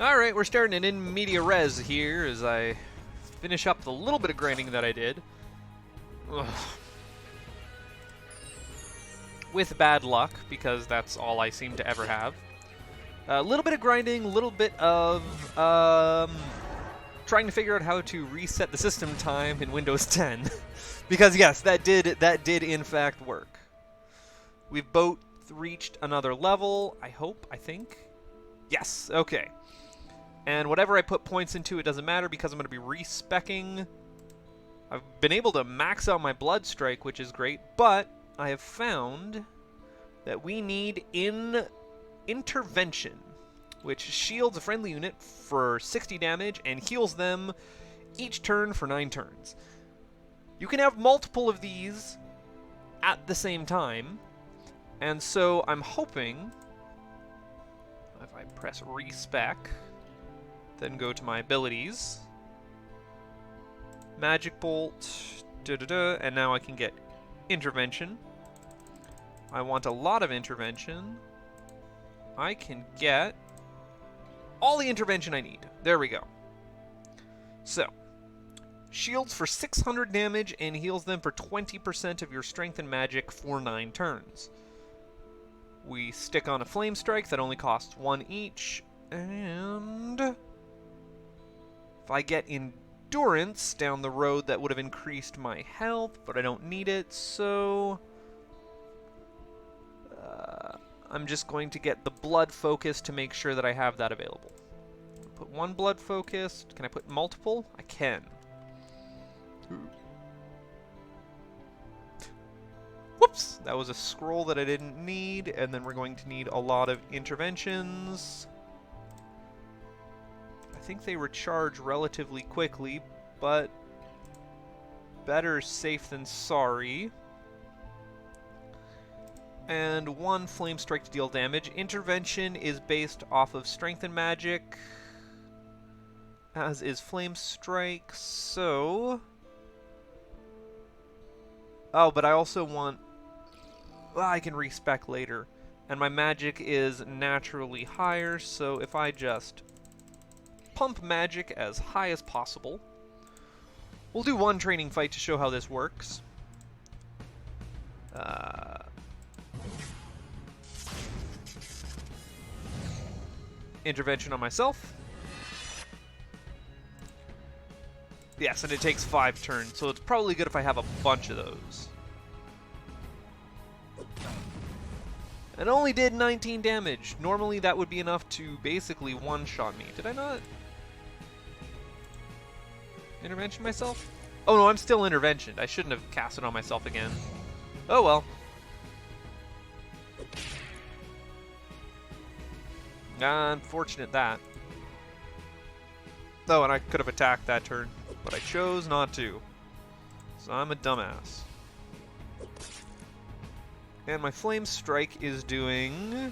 Alright, we're starting an in media res here as I finish up the little bit of grinding that I did. Ugh. With bad luck, because that's all I seem to ever have. A little bit of grinding, a little bit of trying to figure out how to reset the system time in Windows 10. Because yes, that did in fact work. We've both reached another level, I hope, I think. Yes, okay. And whatever I put points into, it doesn't matter because I'm going to be respecking. I've been able to max out my blood strike, which is great, but I have found that we need intervention, which shields a friendly unit for 60 damage and heals them each turn for 9 turns. You can have multiple of these at the same time, and so I'm hoping if I press respec, then go to my abilities, Magic Bolt, and now I can get intervention. I want a lot of intervention. I can get all the intervention I need. There we go. So, shields for 600 damage and heals them for 20% of your strength and magic for 9 turns. We stick on a flame strike that only costs 1 each, and if I get endurance down the road, that would have increased my health, but I don't need it, so I'm just going to get the blood focus to make sure that I have that available. Put 1 blood focus. Can I put multiple? I can. Whoops! That was a scroll that I didn't need, and then we're going to need a lot of interventions. I think they recharge relatively quickly, but better safe than sorry. And 1 flame strike to deal damage. Intervention is based off of strength and magic, as is flame strike, so oh, but I also want I can respec later, and my magic is naturally higher, so if I just pump magic as high as possible. We'll do 1 training fight to show how this works. Intervention on myself. Yes, and it takes 5 turns, so it's probably good if I have a bunch of those. And only did 19 damage. Normally that would be enough to basically one-shot me. Did I not intervention myself? Oh no, I'm still interventioned. I shouldn't have cast it on myself again. Oh well. Unfortunate that. Oh, and I could have attacked that turn, but I chose not to. So I'm a dumbass. And my flame strike is doing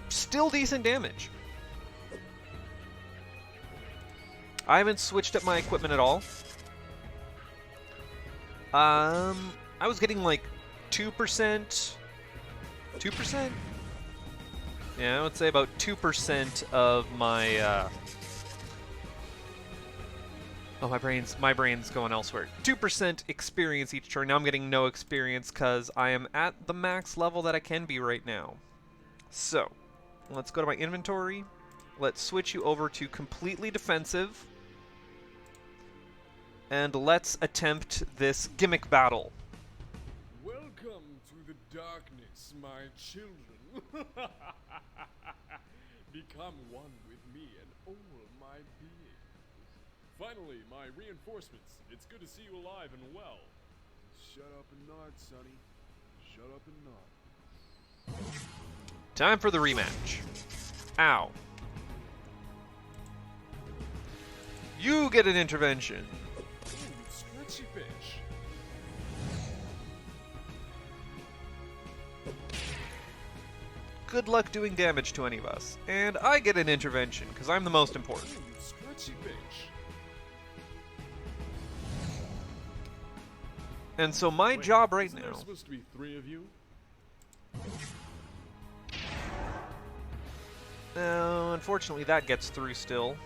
still decent damage. I haven't switched up my equipment at all. I was getting like 2%. 2%? Yeah, I would say about 2% of my oh, my brain's going elsewhere. 2% experience each turn. Now I'm getting no experience because I am at the max level that I can be right now. So, let's go to my inventory. Let's switch you over to completely defensive. And let's attempt this gimmick battle. Welcome to the darkness, my children. Become one with me and all my being. Finally, my reinforcements. It's good to see you alive and well. Shut up and nod, Sonny. Shut up and nod. Time for the rematch. Ow. You get an intervention. Ooh, stretchy fish. Good luck doing damage to any of us. And I get an intervention, because I'm the most important. Ooh, stretchy fish. And so my job right Isn't now... there supposed to be 3 of you? Unfortunately, that gets through still.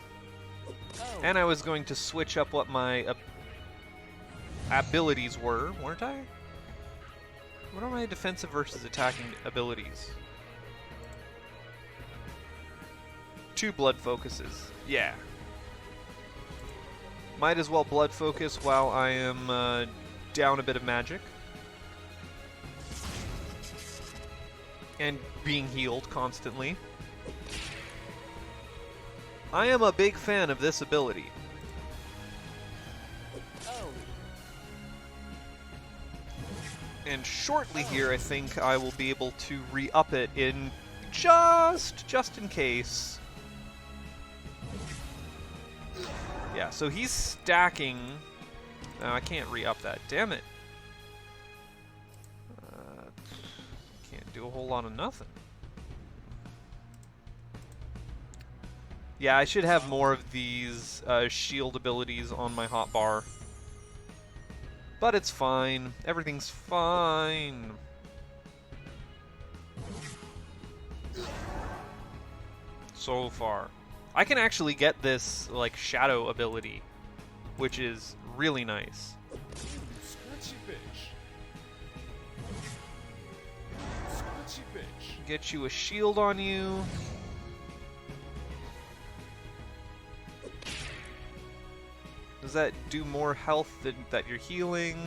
Oh. And I was going to switch up what my abilities were, weren't I? What are my defensive versus attacking abilities? 2 blood focuses. Yeah. Might as well blood focus while I am down a bit of magic. And being healed constantly. I am a big fan of this ability. Oh. And shortly here, I think I will be able to re-up it in just in case. Yeah, so he's stacking. No, I can't re-up that. Damn it. Can't do a whole lot of nothing. Yeah, I should have more of these shield abilities on my hotbar. But it's fine. Everything's fine. So far. I can actually get this, like, shadow ability, which is really nice. Scratchy bitch. Scratchy bitch. Get you a shield on you. Does that do more health than that you're healing?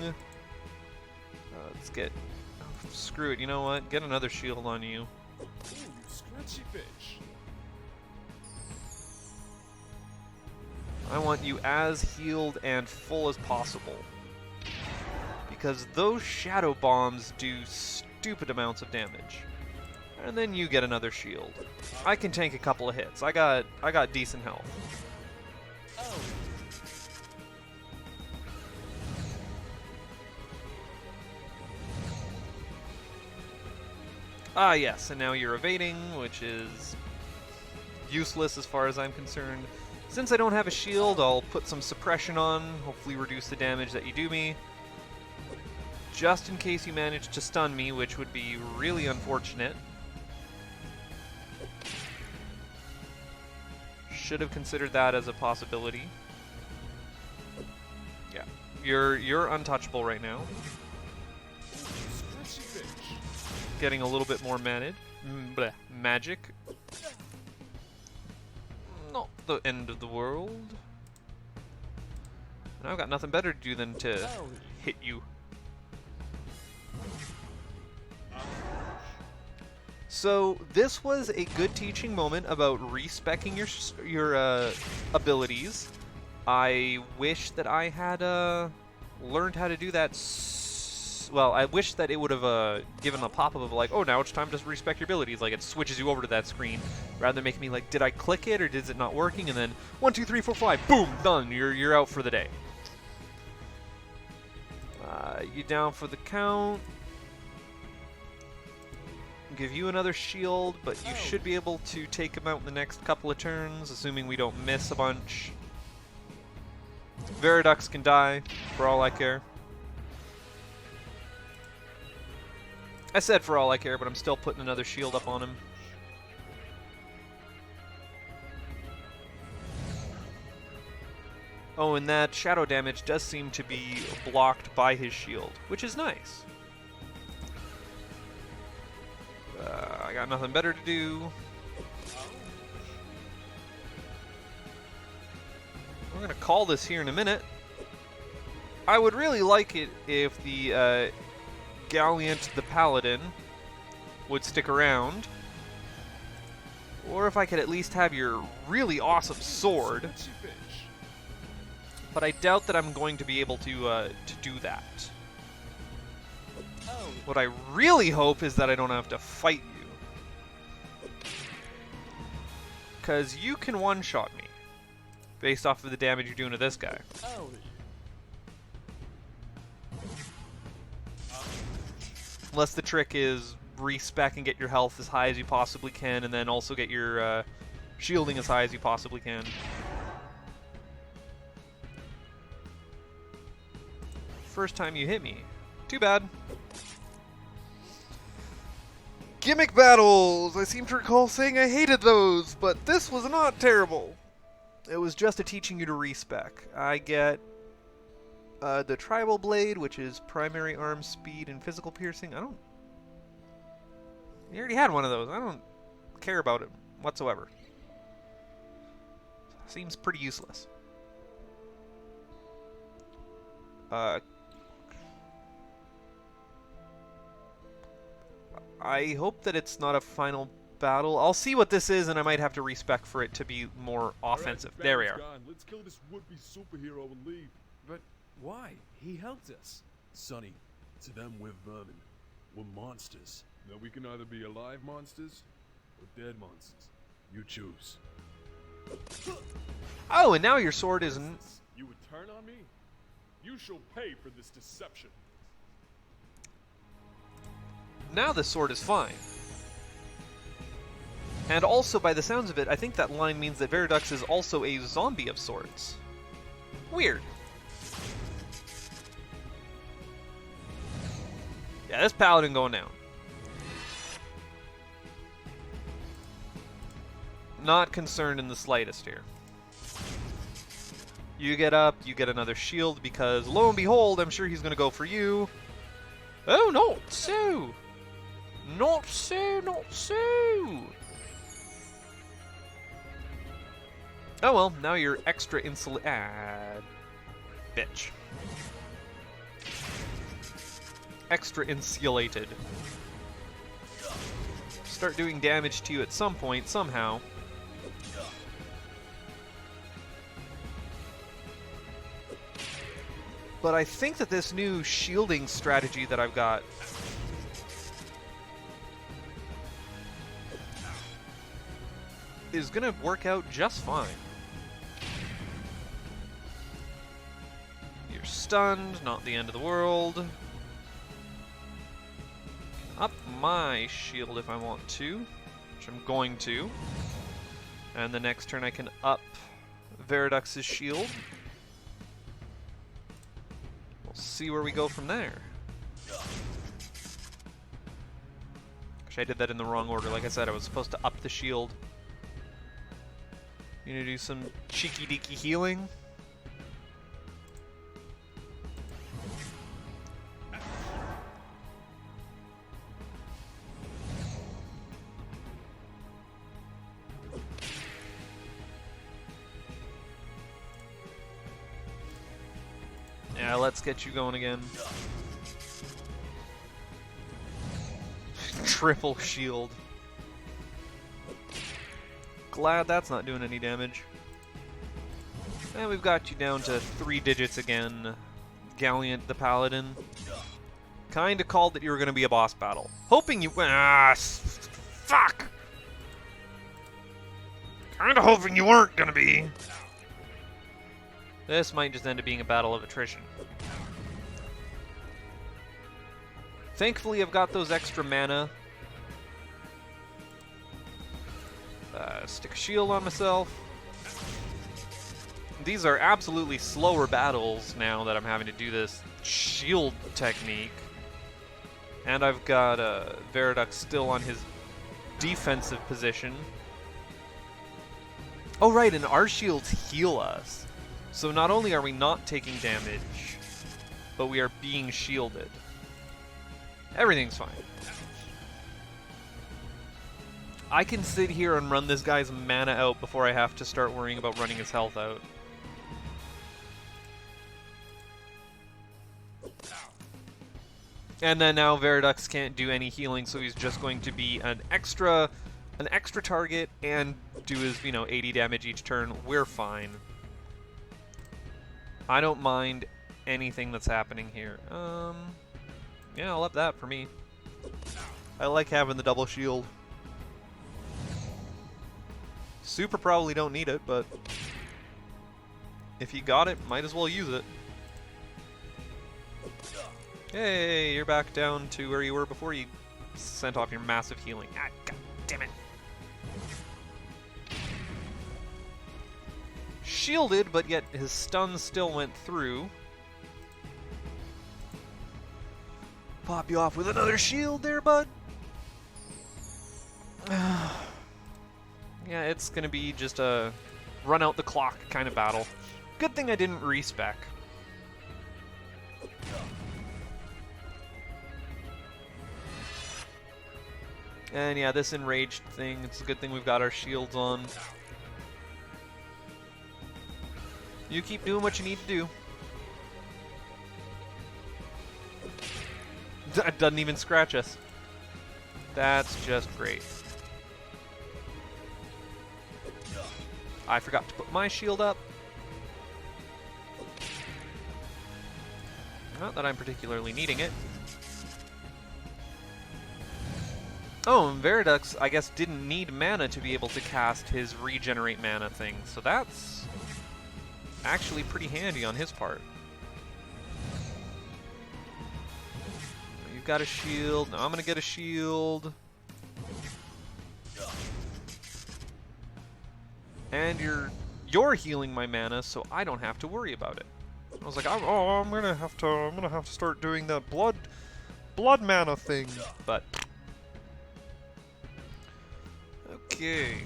Let's get... Oh, screw it, you know what? Get another shield on you. Ooh, scratchy bitch. I want you as healed and full as possible. Because those shadow bombs do stupid amounts of damage. And then you get another shield. I can tank a couple of hits. I got decent health. Oh. Ah, yes, and now you're evading, which is useless as far as I'm concerned. Since I don't have a shield, I'll put some suppression on, hopefully reduce the damage that you do me. Just in case you manage to stun me, which would be really unfortunate. Should have considered that as a possibility. Yeah, you're untouchable right now. Scratchy bitch. Getting a little bit more magic. Not the end of the world. And I've got nothing better to do than to Oh. hit you. So this was a good teaching moment about respecking your abilities. I wish that I had learned how to do that. Well, I wish that it would have given a pop-up of like, oh, now it's time to respect your abilities. Like it switches you over to that screen, rather than making me like, did I click it or is it not working? And then 1, 2, 3, 4, 5, boom, done. You're out for the day. You down for the count. Give you another shield, but you should be able to take him out in the next couple of turns, assuming we don't miss a bunch. Viridux can die, for all I care. I said for all I care, but I'm still putting another shield up on him. Oh, and that shadow damage does seem to be blocked by his shield, which is nice. I got nothing better to do. We're gonna call this here in a minute. I would really like it if the Gallant the Paladin would stick around. Or if I could at least have your really awesome sword. Scratchy bitch. But I doubt that I'm going to be able to do that. Oh. What I really hope is that I don't have to fight you. Because you can one-shot me. Based off of the damage you're doing to this guy. Oh. Unless the trick is respec and get your health as high as you possibly can, and then also get your shielding as high as you possibly can. First time you hit me. Too bad. Gimmick battles! I seem to recall saying I hated those, but this was not terrible. It was just a teaching you to respec. I get the Tribal Blade, which is primary arm speed and physical piercing. You already had one of those. I don't care about it whatsoever. Seems pretty useless. I hope that it's not a final battle. I'll see what this is, and I might have to respec for it to be more offensive. Right, there we are. gone. Let's kill this would-be superhero and leave. But why? He helped us. Sonny, to them we're vermin. We're monsters. Now we can either be alive monsters or dead monsters. You choose. Oh, and now your sword isn't... You would turn on me? You shall pay for this deception. Now the sword is fine. And also, by the sounds of it, I think that line means that Veridux is also a zombie of sorts. Weird. Yeah, this paladin going down. Not concerned in the slightest here. You get up, you get another shield, because lo and behold, I'm sure he's going to go for you. Oh, not so! Not so, not so! Oh well, now you're extra insulated. Bitch. Extra insulated. Start doing damage to you at some point, somehow. But I think that this new shielding strategy that I've got is gonna work out just fine. You're stunned, not the end of the world. Up my shield if I want to, which I'm going to. And the next turn I can up Veridux's shield. We'll see where we go from there. Actually, I did that in the wrong order. Like I said, I was supposed to up the shield. You gonna do some cheeky-deeky healing? Yeah, let's get you going again. Triple shield. Glad that's not doing any damage. And we've got you down to 3 digits again. Galliant the Paladin. Kinda called that you were gonna be a boss battle. Hoping you... fuck! Kinda hoping you weren't gonna be. This might just end up being a battle of attrition. Thankfully, I've got those extra mana. Stick a shield on myself. These are absolutely slower battles now that I'm having to do this shield technique. And I've got Veridux still on his defensive position. Oh right, and our shields heal us. So not only are we not taking damage, but we are being shielded. Everything's fine. I can sit here and run this guy's mana out before I have to start worrying about running his health out. And then now Veridux can't do any healing, so he's just going to be an extra target and do his, 80 damage each turn. We're fine. I don't mind anything that's happening here. Yeah, I'll up that for me. I like having the double shield. Super probably don't need it, but if you got it, might as well use it. Hey, you're back down to where you were before you sent off your massive healing. Ah, god damn it. Shielded, but yet his stun still went through. Pop you off with another shield there, bud. Yeah, it's gonna be just a run out the clock kind of battle. Good thing I didn't respec. And yeah, this enraged thing, it's a good thing we've got our shields on. You keep doing what you need to do. That doesn't even scratch us. That's just great. I forgot to put my shield up. Not that I'm particularly needing it. Oh, and Veridux, I guess, didn't need mana to be able to cast his regenerate mana thing, so that's actually pretty handy on his part. You've got a shield, now I'm gonna get a shield. And you're healing my mana, so I don't have to worry about it. I was like, I'm gonna have to start doing that blood mana thing, but. Okay,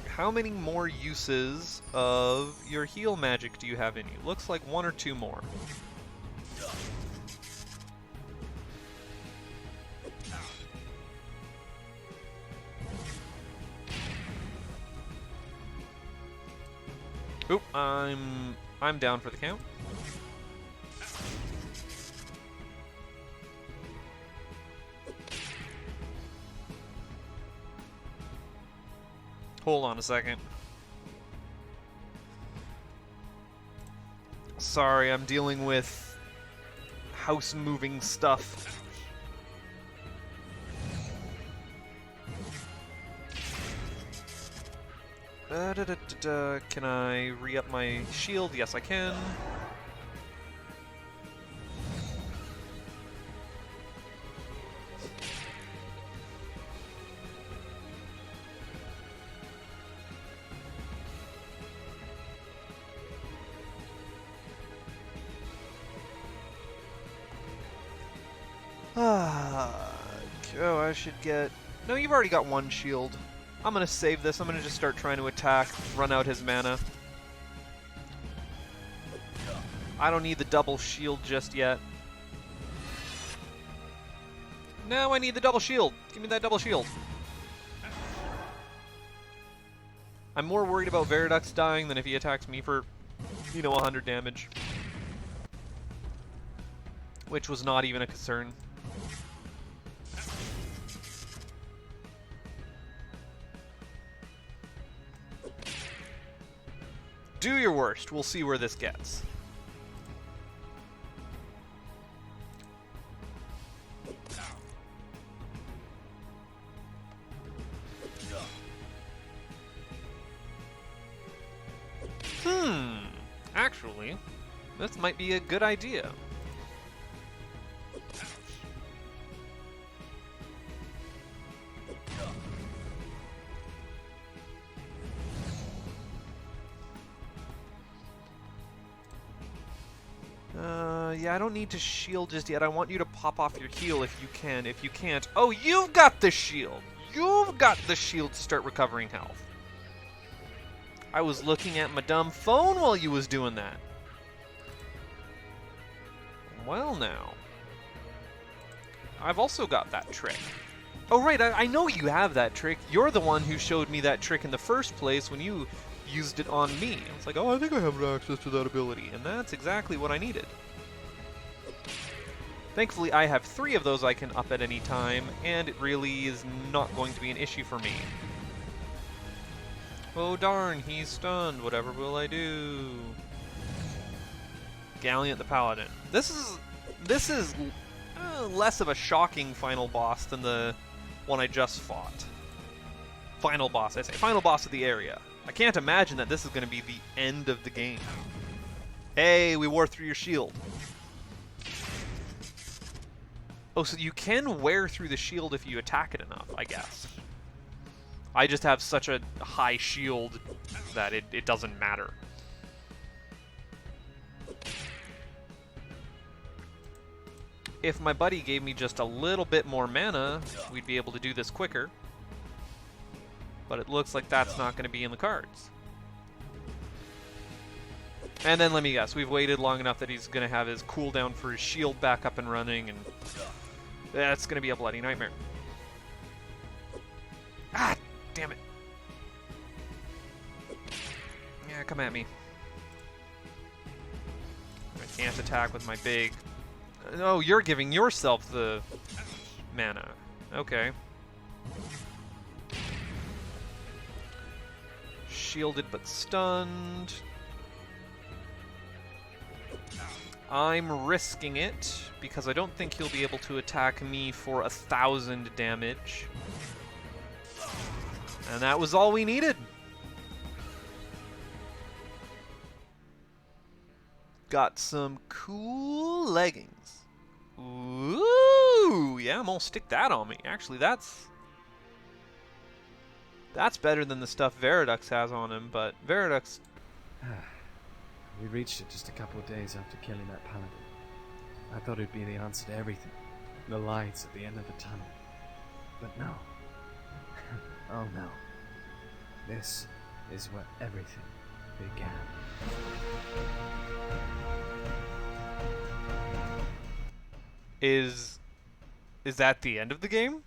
how many more uses of your heal magic do you have in you? Looks like 1 or 2 more. Oop, I'm down for the count. Hold on a second. Sorry, I'm dealing with house moving stuff. Can I re-up my shield? Yes, I can. Oh, I should get... No, you've already got 1 shield. I'm gonna save this. I'm gonna just start trying to attack, run out his mana. I don't need the double shield just yet. No, I need the double shield. Give me that double shield. I'm more worried about Veridux dying than if he attacks me for, 100 damage. Which was not even a concern. Do your worst. We'll see where this gets. Actually, this might be a good idea. Yeah, I don't need to shield just yet. I want you to pop off your heal if you can. If you can't... Oh, you've got the shield! You've got the shield to start recovering health. I was looking at my dumb phone while you was doing that. Well, now. I've also got that trick. Oh, right, I know you have that trick. You're the one who showed me that trick in the first place when you used it on me. I was like, oh, I think I have access to that ability. And that's exactly what I needed. Thankfully, I have 3 of those I can up at any time, and it really is not going to be an issue for me. Oh darn, he's stunned. Whatever will I do? Gallant the Paladin. This is less of a shocking final boss than the one I just fought. Final boss, I say. Final boss of the area. I can't imagine that this is going to be the end of the game. Hey, we wore through your shield. Oh, so you can wear through the shield if you attack it enough, I guess. I just have such a high shield that it doesn't matter. If my buddy gave me just a little bit more mana, we'd be able to do this quicker. But it looks like that's not going to be in the cards. And then let me guess, we've waited long enough that he's going to have his cooldown for his shield back up and running, and that's going to be a bloody nightmare. Ah, damn it. Yeah, come at me. I can't attack with my big... Oh, you're giving yourself the mana. Okay. Shielded but stunned. I'm risking it because I don't think he'll be able to attack me for 1,000 damage. And that was all we needed. Got some cool leggings. Ooh, yeah, I'm gonna stick that on me. Actually, that's better than the stuff Veridux has on him, but Veridux... We reached it just a couple of days after killing that paladin. I thought it'd be the answer to everything. The lights at the end of the tunnel. But no. Oh no. This is where everything began. Is that the end of the game?